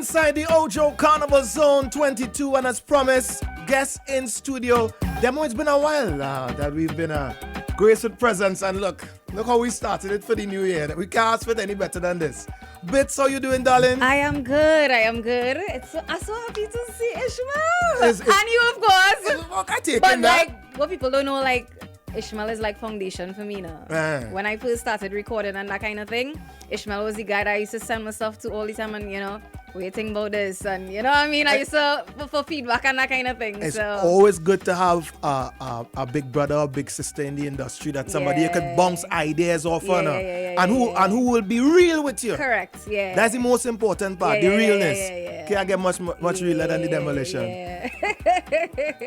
inside the Ojo Carnival Zone 22, and as promised, guests in studio. Demo, it's been a while that we've been graced with presence, and look how we started it for the new year. We can't ask for it any better than this. Bitts, how you doing, darling? I am good. I'm so happy to see Ishmael. And you, of course. I take but that. like, what people don't know, like, Ishmael is like foundation for me now. When I first started recording and that kind of thing, Ishmael was the guy that I used to send my stuff to all the time, and what you think about this, and you know what I mean? I used to for feedback and that kind of thing. It's so always good to have a big brother or big sister in the industry, that somebody you could bounce ideas off on, and who will be real with you. Correct. Yeah. That's the most important part, the realness. Can't get much realer than the demolition. Yeah.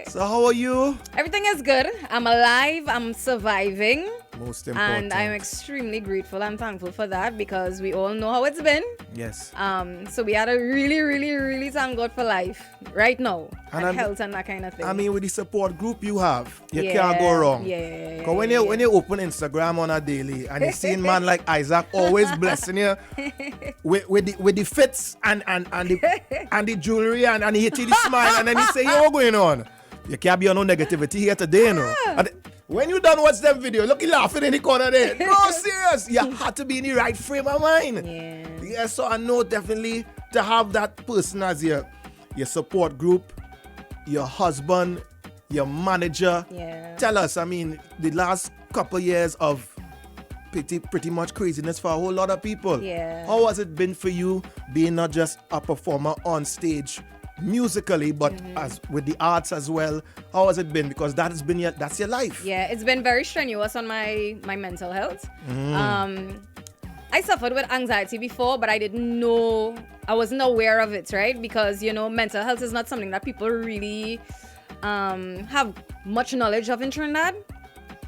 So how are you? Everything is good. I'm alive. I'm surviving. Most important. And I'm extremely grateful and thankful for that, because we all know how it's been. Yes. So we had a really thank God for life right now, and health and that kind of thing. I mean, with the support group you have, you can't go wrong. Yeah. Because when you open Instagram on a daily and you see a man like Isaac always blessing you with the fits and the jewelry and he hit you the smile and then he say, yo, what's going on? You can't be on no negativity here today, you know. And when you done watch them video, look, you laughing in the corner there. No, serious. You have to be in the right frame of mind. Yeah, so I know definitely to have that person as your support group, your husband, your manager. Yeah. Tell us, I mean, the last couple years of pretty much craziness for a whole lot of people. Yeah. How has it been for you being not just a performer on stage musically, but as with the arts as well? How has it been? Because that's your life. Yeah, it's been very strenuous on my mental health. I suffered with anxiety before, but I didn't know, I wasn't aware of it, right? Because, mental health is not something that people really have much knowledge of in Trinidad.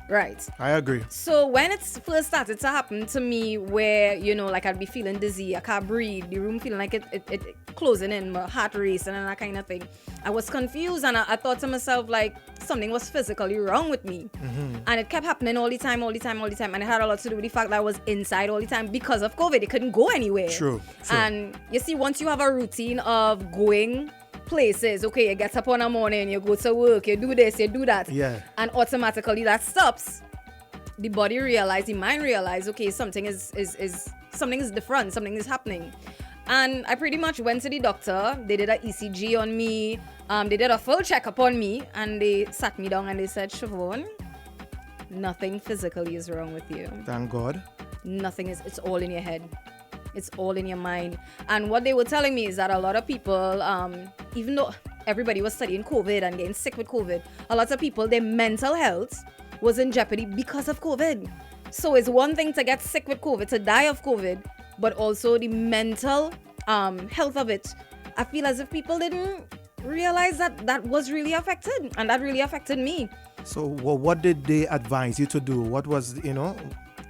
Right. I agree. So when it first started to happen to me, where, like I'd be feeling dizzy, I can't breathe, the room feeling like it closing in, my heart racing and that kind of thing, I was confused, and I thought to myself, like, something was physically wrong with me. And it kept happening all the time. And it had a lot to do with the fact that I was inside all the time because of COVID. It couldn't go anywhere. True. And you see, once you have a routine of going places, okay, you get up on a morning, you go to work, you do this, you do that, and automatically that stops. The body realize, the mind realize, okay, something is different, something is happening. And I pretty much went to the doctor. They did an ECG on me, they did a full checkup on me, and they sat me down and they said, Siobhan, nothing physically is wrong with you. Thank God. Nothing is, it's all in your head. It's all in your mind. And what they were telling me is that a lot of people, even though everybody was studying COVID and getting sick with COVID, a lot of people, their mental health was in jeopardy because of COVID. So it's one thing to get sick with COVID, to die of COVID, but also the mental health of it. I feel as if people didn't realize that was really affected, and that really affected me. So what did they advise you to do? What was,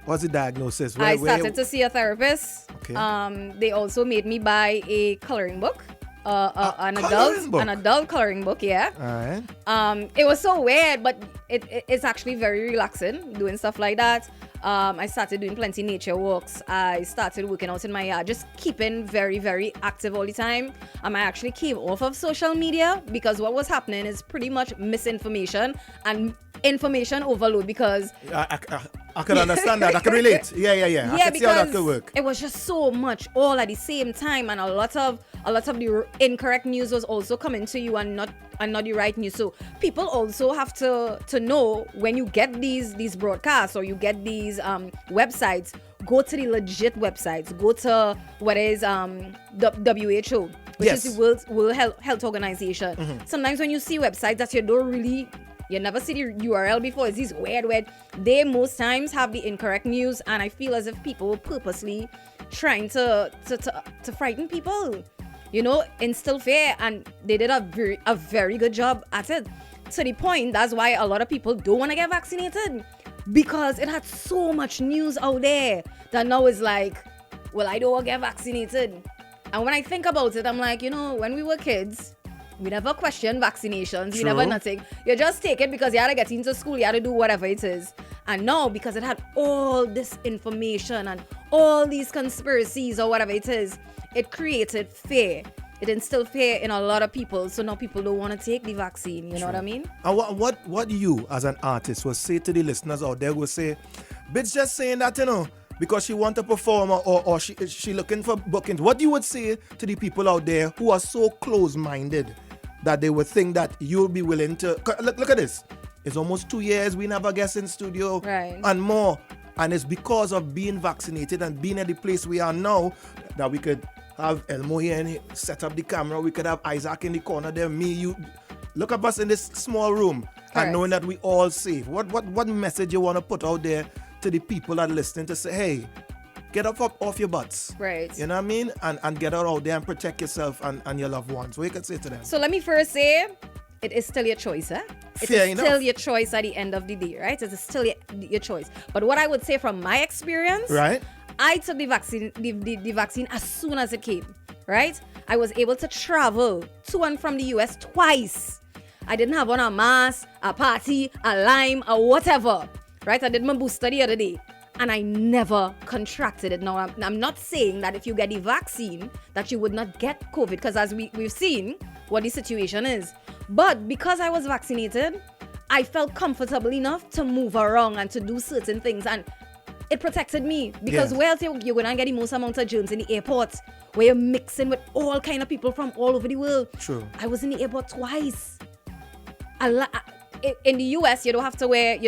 what's the diagnosis? I started to see a therapist. Okay. They also made me buy a coloring book. An adult coloring book, yeah. All right. It was so weird, but it's actually very relaxing doing stuff like that. I started doing plenty nature walks. I started working out in my yard, just keeping very, very active all the time. I actually came off of social media because what was happening is pretty much misinformation and information overload, because I can understand that. I can relate. Yeah. I can see how that could work. It was just so much all at the same time, and a lot of the incorrect news was also coming to you, and not the right news. So people also have to know, when you get these broadcasts or you get these websites, go to the legit websites. Go to what is WHO, which is the World Health Organization. Sometimes when you see websites that you never see the URL before, it's these weird, they most times have the incorrect news, and I feel as if people were purposely trying to frighten people, instill fear, and they did a very good job at it, to the point that's why a lot of people don't want to get vaccinated, because it had so much news out there that now it's like, well, I don't want to get vaccinated. And when I think about it, I'm like, when we were kids, we never questioned vaccinations. True. We never nothing. You just take it because you had to get into school, you had to do whatever it is. And now, because it had all this information and all these conspiracies or whatever it is, it created fear. it instilled fear in a lot of people. So now people don't want to take the vaccine. You know what I mean? And what you as an artist will say to the listeners out there will say, Bitch just saying that, because she want to perform or she looking for bookings. What you would say to the people out there who are so close-minded that they would think that you'll be willing to... Look at this. It's almost 2 years. We never guest in studio and more. And it's because of being vaccinated and being at the place we are now that we could have Elmo here and set up the camera. We could have Isaac in the corner there, me, you. Look at us in this small room and knowing that we all safe. What message you want to put out there to the people that are listening to say, hey, get up off your butts. Right. You know what I mean? And get out there and protect yourself and your loved ones. What you can say to them? So let me first say, it is still your choice, eh? It Fair is enough. still your choice at the end of the day, right? It is still your choice. But what I would say from my experience, right? I took the vaccine as soon as it came, right? I was able to travel to and from the US twice. I didn't have on a mask, a party, a lime, or whatever, right? I did my booster the other day, and I never contracted it. Now, I'm not saying that if you get the vaccine, that you would not get COVID, because as we've seen what the situation is. But because I was vaccinated, I felt comfortable enough to move around and to do certain things, and it protected me. Because where else you're going to get the most amount of germs? In the airport, where you're mixing with all kind of people from all over the world. True. I was in the airport twice. In the US, you don't have to wear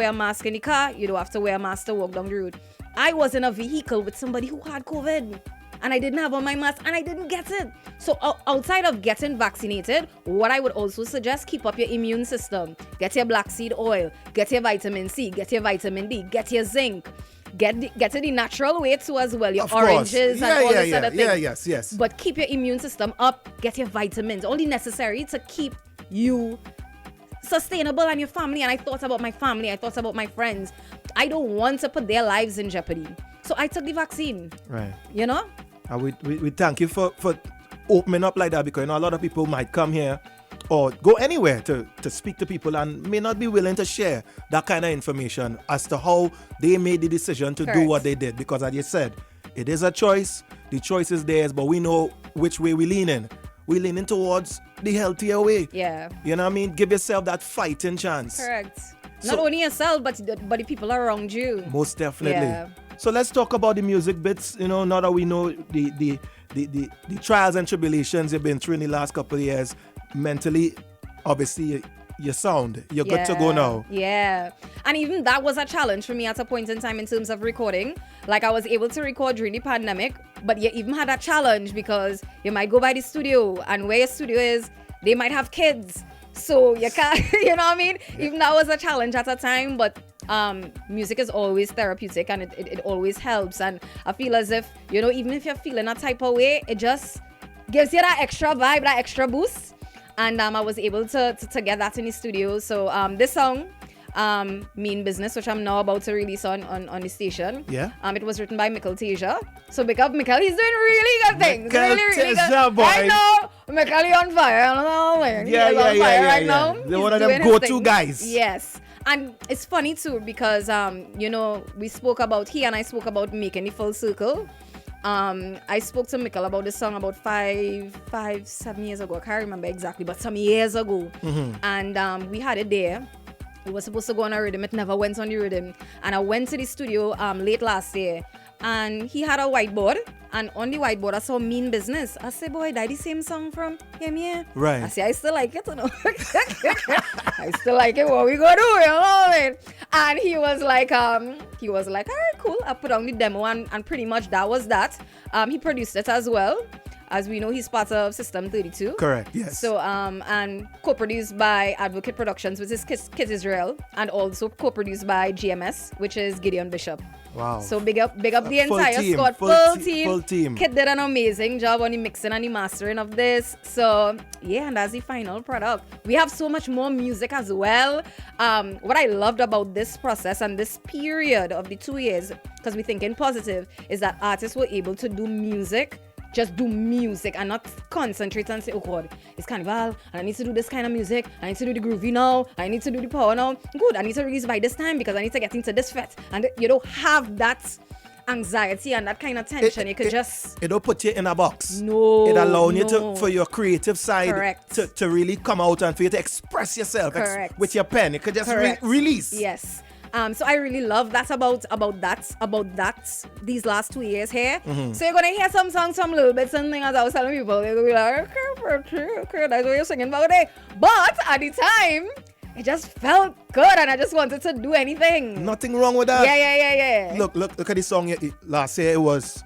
a mask in the car. You don't have to wear a mask to walk down the road. I was in a vehicle with somebody who had COVID, and I didn't have on my mask, and I didn't get it. So outside of getting vaccinated, what I would also suggest, keep up your immune system. Get your black seed oil, get your vitamin C, get your vitamin D, get your zinc. Get it the natural way too as well. Your Of oranges course. and all this other thing. Yes. But keep your immune system up. Get your vitamins, all the necessary to keep you sustainable and your family. And I thought about my family. I thought about my friends. I don't want to put their lives in jeopardy. So I took the vaccine. Right. You know? And we thank you for opening up like that, because a lot of people might come here or go anywhere to speak to people and may not be willing to share that kind of information as to how they made the decision to do what they did. Because as you said, it is a choice. The choice is theirs, but we know which way we lean in. We leaning towards the healthier way. Yeah. You know what I mean? Give yourself that fighting chance. Correct. So- Not only yourself, but the people around you. Most definitely. Yeah. So let's talk about the music bits. Now that we know the trials and tribulations you've been through in the last couple of years, mentally, obviously, you're sound. You're good to go now. Yeah. And even that was a challenge for me at a point in time in terms of recording. Like, I was able to record during the pandemic, but you even had a challenge because you might go by the studio, and where your studio is, they might have kids. So you can't, you know what I mean? Yeah. Even that was a challenge at a time, but music is always therapeutic, and it always helps. And I feel as if, even if you're feeling a type of way, it just gives you that extra vibe, that extra boost. And I was able to get that in the studio. So this song, Mean Business, which I'm now about to release on the station. Yeah. It was written by Mikkel Teja. So big up Mikkel. He's doing really good things. Really Teja, good. boy. I know. Mikkel, he's on fire. I don't know. Yeah. Right now. They're one of them go-to guys. Yes. And it's funny too because, we spoke about, he and I spoke about making the full circle. I spoke to Mikkel about this song about 7 years ago. I can't remember exactly, but some years ago. Mm-hmm. And we had it there. It was supposed to go on a rhythm. It never went on the rhythm. And I went to the studio late last year, and he had a whiteboard. And on the whiteboard, I saw Mean Business. I said, boy, that the same song from him here. Right. I said, I still like it, I still like it. What we gonna do, you know what I mean? And he was like, all right, cool. I put on the demo, and pretty much that was that. He produced it as well. As we know, he's part of System 32. Correct, yes. So, and co-produced by Advocate Productions, which is Kids Israel, and also co-produced by GMS, which is Gideon Bishop. Wow. So big up the entire team, squad, full team. Kid did an amazing job on the mixing and the mastering of this. So yeah, and that's the final product. We have so much more music as well. What I loved about this process and this period of the 2 years, because we're thinking positive, is that artists were able to do music. Just do music and not concentrate and say, oh God, it's carnival and I need to do this kind of music. I need to do the groovy now. I need to do the power now. Good, I need to release by this time because I need to get into this fete. And you don't have that anxiety and that kind of tension. You could just it don't put you in a box. no. It allows you no. for your creative side Correct. to really come out and for you to express yourself Correct. with your pen. You could just Correct. release. Yes. So I really love that about that these last 2 years here. Mm-hmm. So you're gonna hear some songs from Lil Bitts and things as I was telling people. They're gonna be like, okay, that's what you're singing about it. But at the time, it just felt good and I just wanted to do anything. Nothing wrong with that. Yeah. Look at the song last year. It was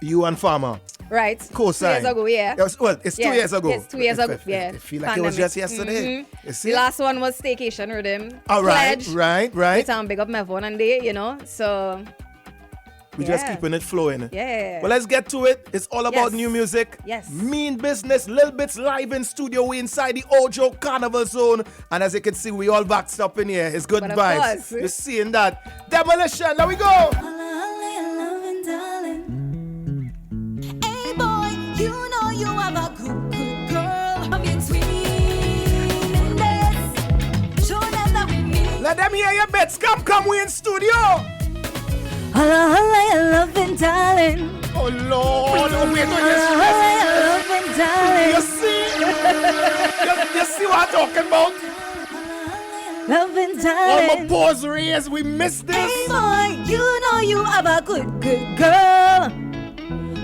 you and Farmer. Right. Co-sign. 2 years ago, yeah. It's 2 years ago. It's 2 years ago, yeah. I feel like it was just yesterday. You see? The last one was Staycation Rhythm. All right, Pledge. right. With big up Mevon and they, so We're just keeping it flowing. yeah. Well, let's get to it. It's all about Yes. new music. Yes. Mean business. Lil Bitts live in studio. We inside the Ojo Carnival Zone. And as you can see, we all backed up in here. It's good But of vibes. course. You're seeing that. Demolition. There we go. Hey boy, you know you have a good girl. Between this, show them that we mean. Let them hear your bets. Come, we in studio. Holla, loving darling. Oh, Lord. Oh, wait, Loving darling. you see? you see what I'm talking about? Loving All my darling. paws raised. We missed Hey this. boy, you know you have a good girl.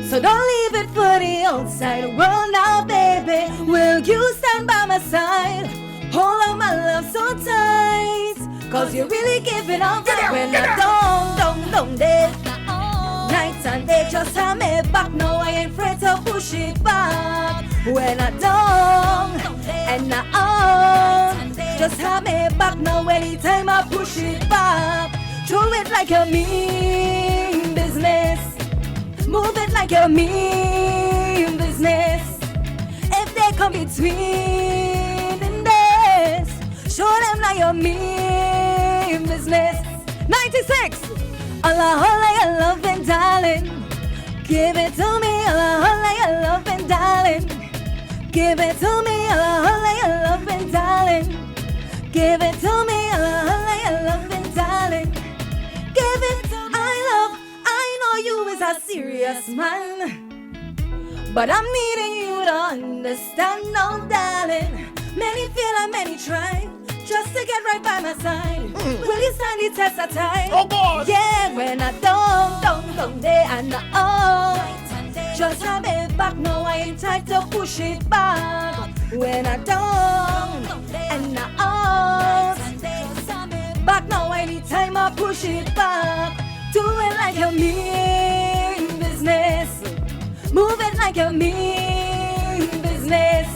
So don't leave it for the outside world now, baby. Will you stand by my side? Hold on my love so tight. Cause you're really giving up when I don't dare. Nights and day just have me back. No, I ain't afraid to push it back. When I don't and I just have me back. Now anytime I push it back, do it like a mean business. Move it like a mean business. If they come between in this, show them like your mean business. 96. Holla, you loving darling. Give it to me. Holla, you loving darling. Give it to me. Holla, you loving darling. Give it to me. Holla, you loving darling. Give it to me. I know you is a serious man, but I'm needing you to understand, no darling. Many feel and many try just to get right by my side. Will you stand the test of time? Oh, God. Yeah, when I don't day and just have it back. No, I ain't tried to push it back. When I don't and back now, anytime I push it back. Do it like a mean business. Move it like a mean business.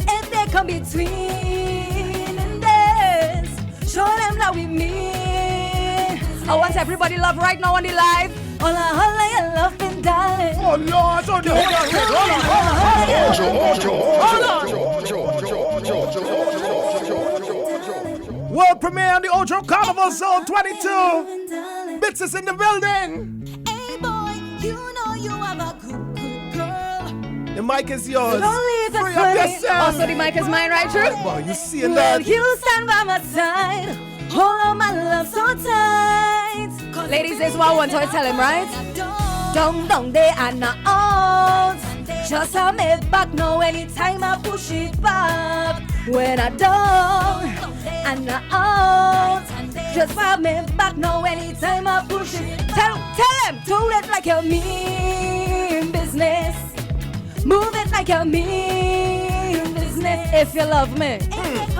If they come between in this, show them that we mean. I want everybody love right now on the live. Holla, you loving darling. Oh, Lord. World premiere on the Ojo Carnival Zone 22. Bitts is in the building. Hey boy, you know you have a good girl. The mic is yours. Don't leave it Free for up me. yourself. Also, the mic is mine, right, True? Boy, you seeing Will that? you stand by my side? Hold on my love so tight. Ladies, this is what I want to tell him, right? Don't they and out. Just have me back now anytime I push it back. When I don't and out. Just have me back now anytime I push it. Tell him, do it like you mean business. Move it like you mean business. If you love me.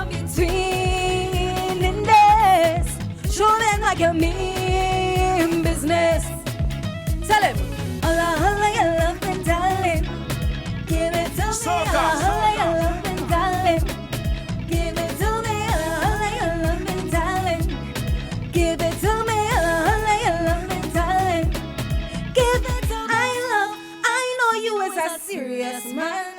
Between in this, show them like you mean business. Tell him. Holla, you loving darling. Give it to me. Holla, you loving darling. Give it to me. Holla, you loving darling. Give it to me. Holla, you loving darling. Give it to me. I know you is a serious man,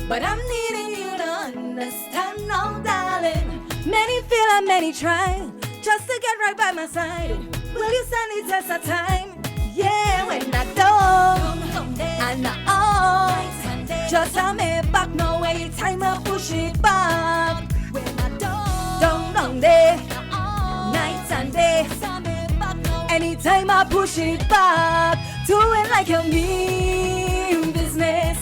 but I'm needing you to understand, no darling. Many feel and many try just to get right by my side. Will you stand the test of time? Yeah, when I don't and I just have me back now anytime I push it back. When I don't day, nights and day, anytime time I push it back. Do it like you mean business.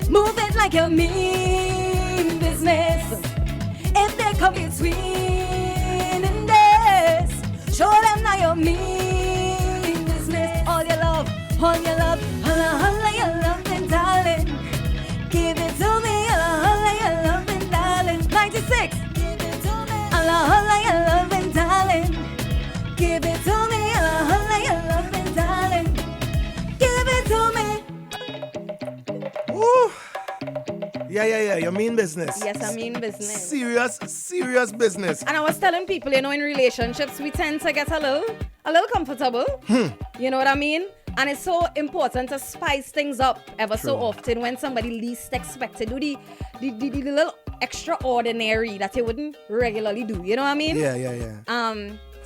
Move it like you mean business. If they come between in this, show them now you mean business. All your love, holla, your love and darling. Give it to me, holla, your love and darling. 96. Give it to me, holla, your love and darling. Give it to me, holla, your love and darling. Give it to me. Woo. Yeah. You mean business. Yes, I mean business. Serious business. And I was telling people, in relationships, we tend to get a little comfortable. You know what I mean? And it's so important to spice things up ever so often when somebody least expected. Do the little extraordinary that you wouldn't regularly do. You know what I mean? Yeah.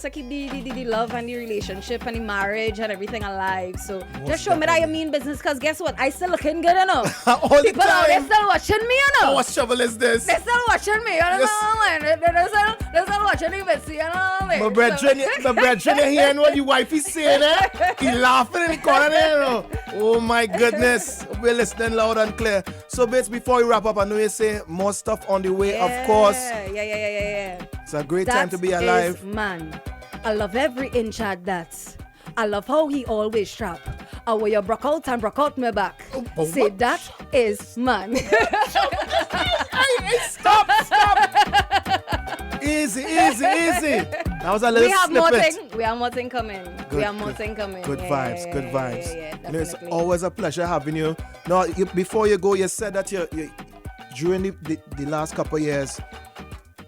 To keep the love and the relationship and the marriage and everything alive. So Most just show me that you mean business, because guess what? I still looking good enough. All the People out there time. still watching me, you know. What shovel is this? They're still watching me, you know what I mean? They're still watching me, but see, you know what I mean? My brethren, you hearing what your wife is saying, eh? He laughing in the corner there, you know. Oh my goodness. We're listening loud and clear. So, Bitts, before we wrap up, I know you say more stuff on the way, of course. Yeah. It's a great time to be alive. Is man. I love every inch of that. I love how he always strap. I wear your broke out and broke out my back. Say what? that is man. Hey, stop. Easy. That was a little We have snippet. more thing coming. We have more thing coming. Good vibes. Yeah, You know, it's definitely. always a pleasure having you. Now, before you go, you said that you during the last couple of years,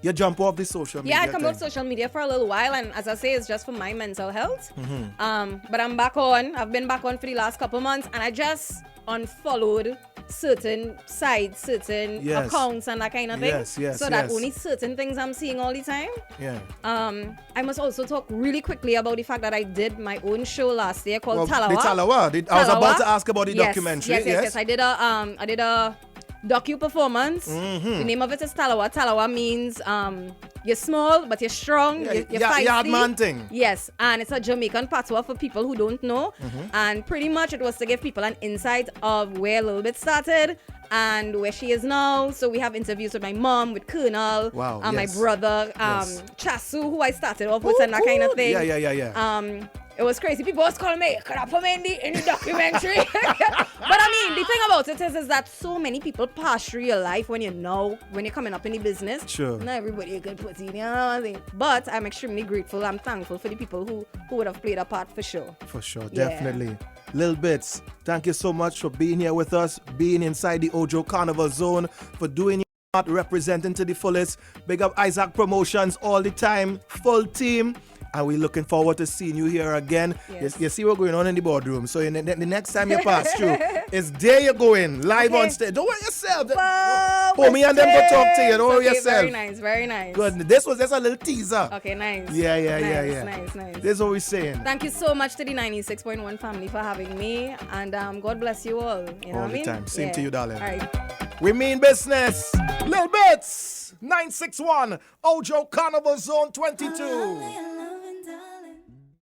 you jump off the social media. Yeah, I come off thing. social media for a little while, and as I say, it's just for my mental health. But I'm back on. I've been back on for the last couple months, and I just unfollowed certain sites, certain Yes. accounts, and that kind of thing. Yes, so that yes. only certain things I'm seeing all the time. Yeah. I must also talk really quickly about the fact that I did my own show last year called Talawa. The Talawa. I was about to ask about the Yes, documentary. Yes. I did a docu performance. The name of it is Talawa. Talawa means you're small but you're strong. You're feisty. Yard man thing. Yes, and it's a Jamaican patois for people who don't know. And pretty much it was to give people an insight of where Lil Bitts started and where she is now. So we have interviews with my mom, with Colonel, Wow, my yes. brother, Yes. Chasu, who I started off with, and that kind of thing. Yeah. It was crazy. People was calling me, could I put me in the documentary? But I mean, the thing about it is that so many people pass through your life when you're coming up in the business. Sure. Not everybody could put in, you know what I mean? But I'm extremely grateful. I'm thankful for the people who would have played a part for sure. For sure, Yeah. definitely. Lil Bitts, thank you so much for being here with us, being inside the Ojo Carnival Zone, for doing your part, representing to the fullest. Big up Isaac Promotions all the time, full team. And we're looking forward to seeing you here again. Yes. You see what's going on in the boardroom. So the next time you pass through, it's there you're going, live on stage. Don't worry yourself. Wow, Me and them go talk to you. Don't worry okay, yourself. Very nice. Good. This was just a little teaser. Okay, nice. Yeah. Nice. This is what we're saying. Thank you so much to the 96.1 family for having me. And God bless you all. You know All what I the mean? time. Same to you, darling. All right. We mean business. Lil Bitts, 961, Ojo Carnival Zone 22.